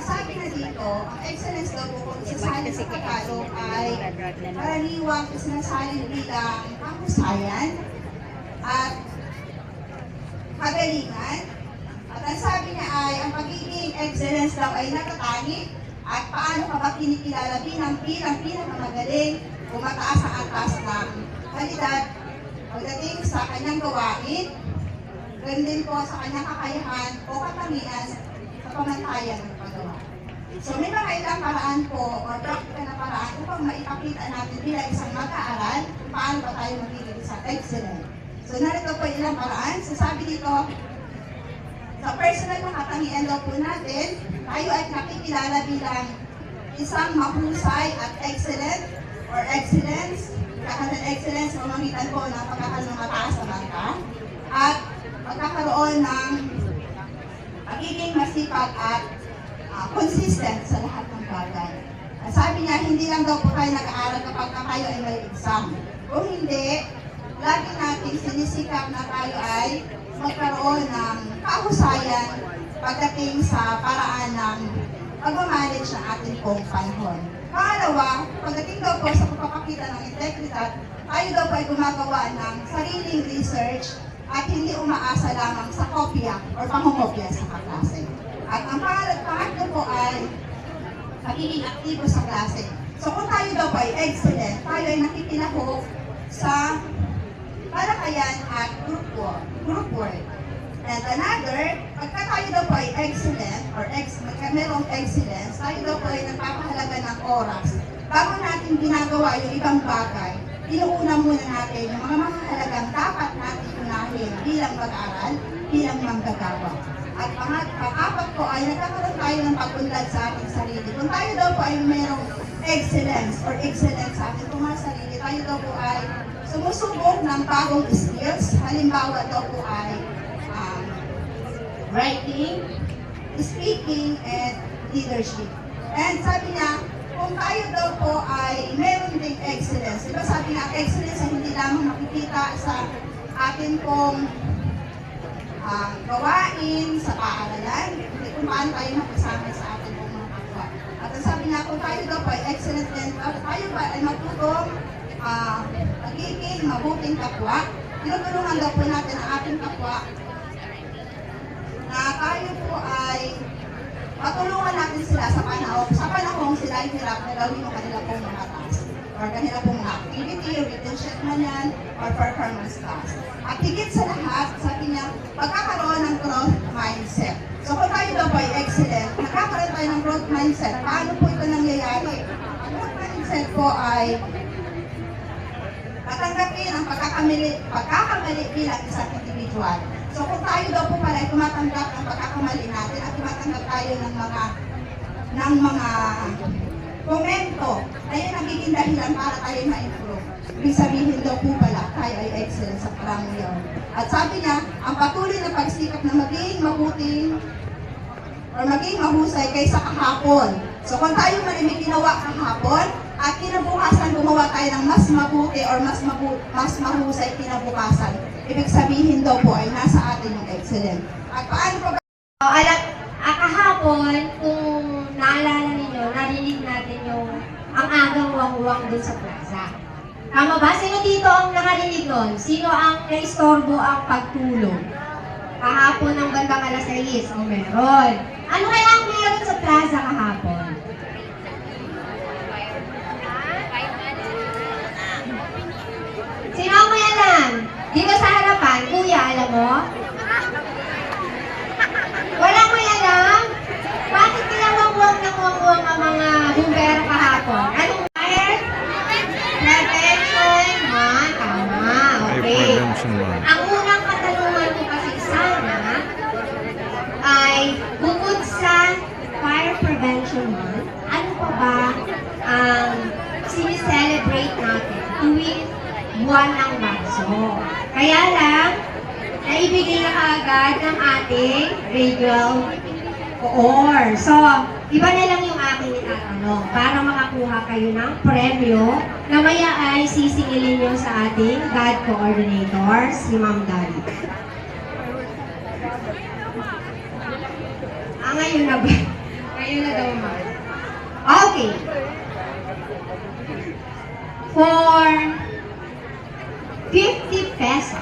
sabi na dito, ang excellence daw po kung isasalin sa Tagalog ay karaniwang sinasalin bilang kahusayan at kagalingan. At ang sabi niya ay ang pagiging excellence daw ay natatangi at paano ka ba kinikilala bilang pinakamagaling o mataas ang antas ng kalidad pagdating sa kanyang gawain, ganun din po sa kanyang kakayahan o katangian sa pamantayan ng paggawa. So may mga ilang paraan po o practical na paraan upang maipakita natin bilang isang mag-aaral kung paano ba tayo magiging isang excellent. So narito po ilang paraan. So sabi dito, sa personal na katangian daw po natin, tayo ay nakikilala bilang isang mahusay at excellent or excellence. Kakaroon excellence, mamagitan po ng pagkakaroon ng mataas na marka at magkakaroon ng pagiging masipag at consistent sa lahat ng bagay. Sabi niya, hindi lang daw po tayo nag-aaral kapag tayo ay may exam. Kung hindi, lagi natin sinisikap na tayo ay magkaroon ng kahusayan pagdating sa paraan ng pag-manage ng ating pong panahon. Pangalawa, pagdating daw po sa pagpapakita ng integridad, tayo daw po ay gumagawa ng sariling research at hindi umaasa lamang sa kopya o pangungopya sa kaklase. At ang pangatlo po ay pagiging aktibo sa klase. So kung tayo daw po ay excellent, tayo ay nakikilahok sa talakayan at group work. And another, pagka tayo daw po ay excellent or merong excellence, tayo daw po ay nagpapahalaga ng oras. Bago natin ginagawa yung ibang bagay, inuuna muna natin yung mga mahalagang dapat natin unahin bilang mag-aaral, bilang manggagawa. At pang-apat po ay nagkakaroon tayo ng pag-unlad sa ating sarili. Kung tayo daw po ay merong excellence or excellence sa ating mga sarili, tayo daw po ay sumusubok ng bagong skills. Halimbawa daw po ay writing, speaking, and leadership. And sabi niya, kung tayo daw po ay meron ding excellence, diba sabi niya, excellence ay hindi lamang makikita sa atin pong gawain sa paaralan, kung paano tayo makasama sa atin pong mga kapwa. At sabi niya, kung tayo daw po ay excellent din, tayo ba ay matutong magiging mabuting kapwa, tinutulungan daw po natin ang ating kapwa na tayo po ay matulungan natin sila sa panahong sila ay hirap na gawin yung kanila pong mga task or kanila pong mga activity, written sheet man yan, or performance task. At higit sa lahat, sabi niya, magkakaroon ng growth mindset. So kung tayo daw po ay excellent, magkakaroon tayo ng growth mindset. Paano po ito nangyayari? Ang growth mindset po ay tatanggapin ang pagkakamali bilang isang individual. So kung tayo daw po pala ay tumatanggap ng pagkakamali natin at tumatanggap tayo ng mga komento na yun nagiging dahilan para tayo ma-improve. Ibig sabihin daw po pala tayo ay excellent sa parang yun. At sabi niya, ang patuloy na pagsikap na maging mabuting or maging mahusay kaysa kahapon. So kung tayo man ay may ginawa kahapon at kinabukasan gumawa tayo ng mas mabuti or mas mahusay kinabukasan, ibig sabihin daw po ay nasa atin yung excellent. At paano pa ba? Kahapon, kung naalala ninyo, narinig natin yung ang agang wang-wang dun sa plaza. Tama ba? Sino dito ang nakarinig nun? Sino ang naistorbo ang pagtulog? Kahapon ng bandang alas 6, o meron. Ano kaya ang meron sa plaza kahapon? Sino ang may alam? Dito sa harapan, kuya, alam mo? Walang may alam? Bakit kaya wang-wang ng wang-wang ang mga bumbero kahapon? Anong fire? Prevention month. Tama, okay. Ang unang katanungan ko kasi sana ay bukod sa fire prevention month, ano pa ba ang sinicelebrate natin tuwing buwan ng Marso? Kaya lang, naibigay na kaagad ng ating radio or. So, iba na lang yung aking itatanong para makakuha kayo ng premyo na maya ay sisingilin nyo sa ating GAD coordinator, si Ma'am Dari. Ngayon na ba? Ngayon na daw for 50 pesos.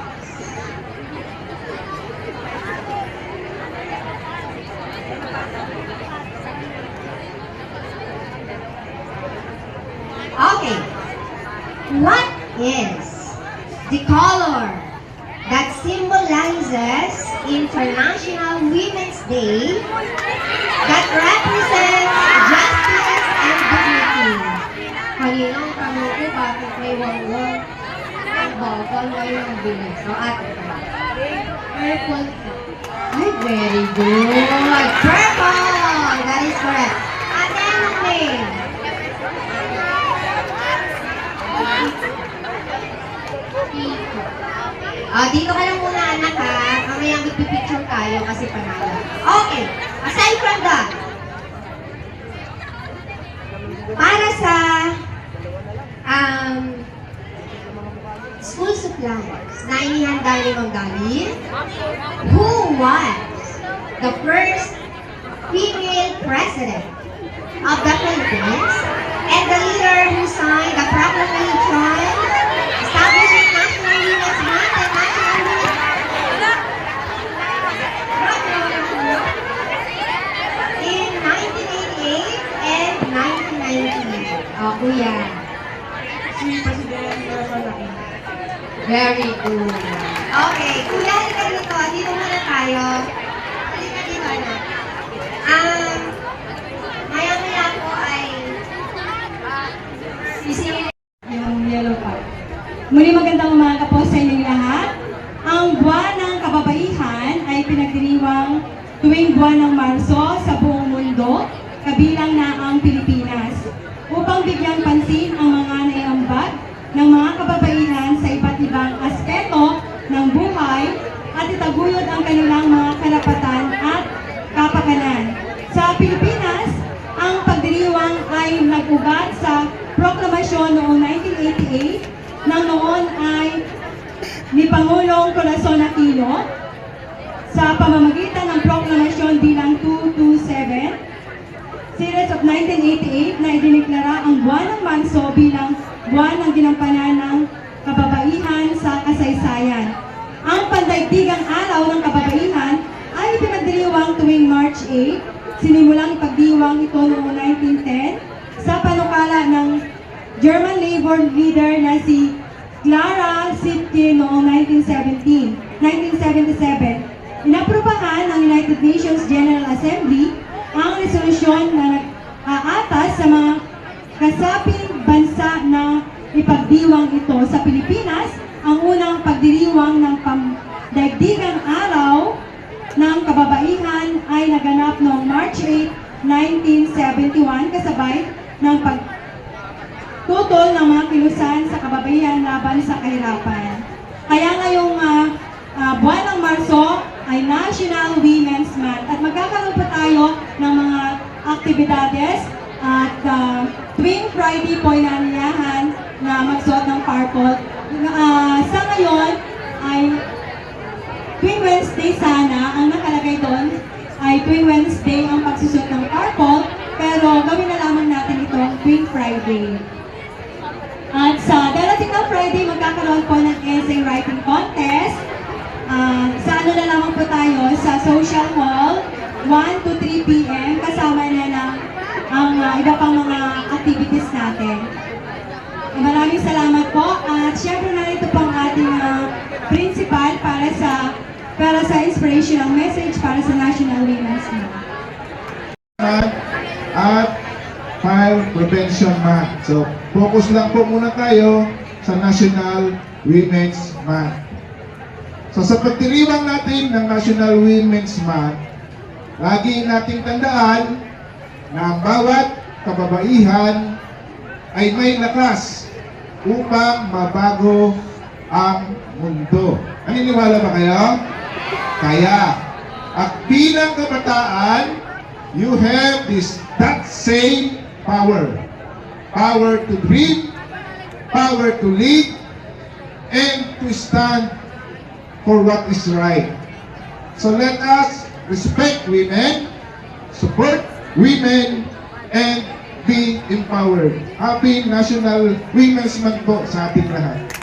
Okay. What is the color that symbolizes International Women's Day that represents justice and dignity? Kaninang tanong ko, bakit may wangwang ang bawal ngayon ang bilis? So, ate ko. Purple. Ay, very good. Purple! That is correct. Ate, anong name? Dito ka lang muna, anak, ha? Mamaya magpipicture tayo kasi panalo. Okay. Aside from that, para sa school supplies na inihanda ni Ma'am Dali, who was the first female president of the Philippines and the leader who signed the proclamation establishing National Women's Month and National Women's in 1988 and 1990. Oh, kuya. Si President Malaki. Very good. Okay, kuya, halika dito. Dito muna tayo. Halika dito, anak. Maya-maya po ay isingin yung yellow card. Muli magandang umaga po sa inyong lahat. Ang buwan ng kababaihan ay pinagdiriwang tuwing buwan ng Marso sa buong mundo, kabilang na ang Pilipinas, upang bigyang pansin ang mga naiambag ng mga kababaihan sa iba't ibang aspeto ng buhay at itaguyod ang kanilang mga karapatan at kapakanan. Sa Pilipinas, ang pagdiriwang ay nag-ugat sa proklamasyon noong 1988 nang noon ay ni Pangulong Corazon Aquino sa pamamagitan ng proklamasyon bilang 227 series of 1988 na idineklara ang buwan ng Marso bilang buwan ng ginampanan ng kababaihan sa kasaysayan. Ang pandaigdigang araw ng kababaihan ay pinagdiriwang tuwing March 8. Sinimulang ipagdiwang ito noong 1910 sa panukala ng German labor leader na si Clara Zetkin noong 1977. Inaprubahan ng United Nations General Assembly ang resolusyon na nag-aatas sa mga kasaping bansa na ipagdiwang ito sa Pilipinas. Ang unang pagdiriwang ng daigdigang araw ng kababaihan ay naganap noong March 8, 1971 kasabay ng pagtutol ng mga kilusan sa kababaihan laban sa kahirapan. Kaya ngayong buwan ng Marso ay National Women's Month at magkakaroon pa tayo ng mga aktibidades at tuwing Friday po inanyayahan na magsuot ng purple. Sa ngayon ay tuwing Wednesday sana, ang nakalagay doon ay tuwing Wednesday ang pagsusot ng purple, pero gawin na lamang natin ito tuwing Friday. At sa darating na Friday, magkakaroon po ng essay writing contest. Sa ano na lamang po tayo, sa Social Hall, 1 to 3 p.m. kasama na ng ang iba pang mga activities natin. Maraming salamat po at syempre narito po ang ating principal para sa inspirational message para sa National Women's Month. At Fire Prevention Month. So, focus lang po muna tayo sa National Women's Month. So, sa pagdiriwang natin ng National Women's Month, lagi nating tandaan na ang bawat kababaihan ay may lakas upang mabago ang mundo. Naniniwala ba kayo? Kaya, at bilang kabataan, you have that same power. Power to dream, power to lead, and to stand for what is right. So let us respect women, support women, and be empowered. Happy National Women's Month po sa ating lahat.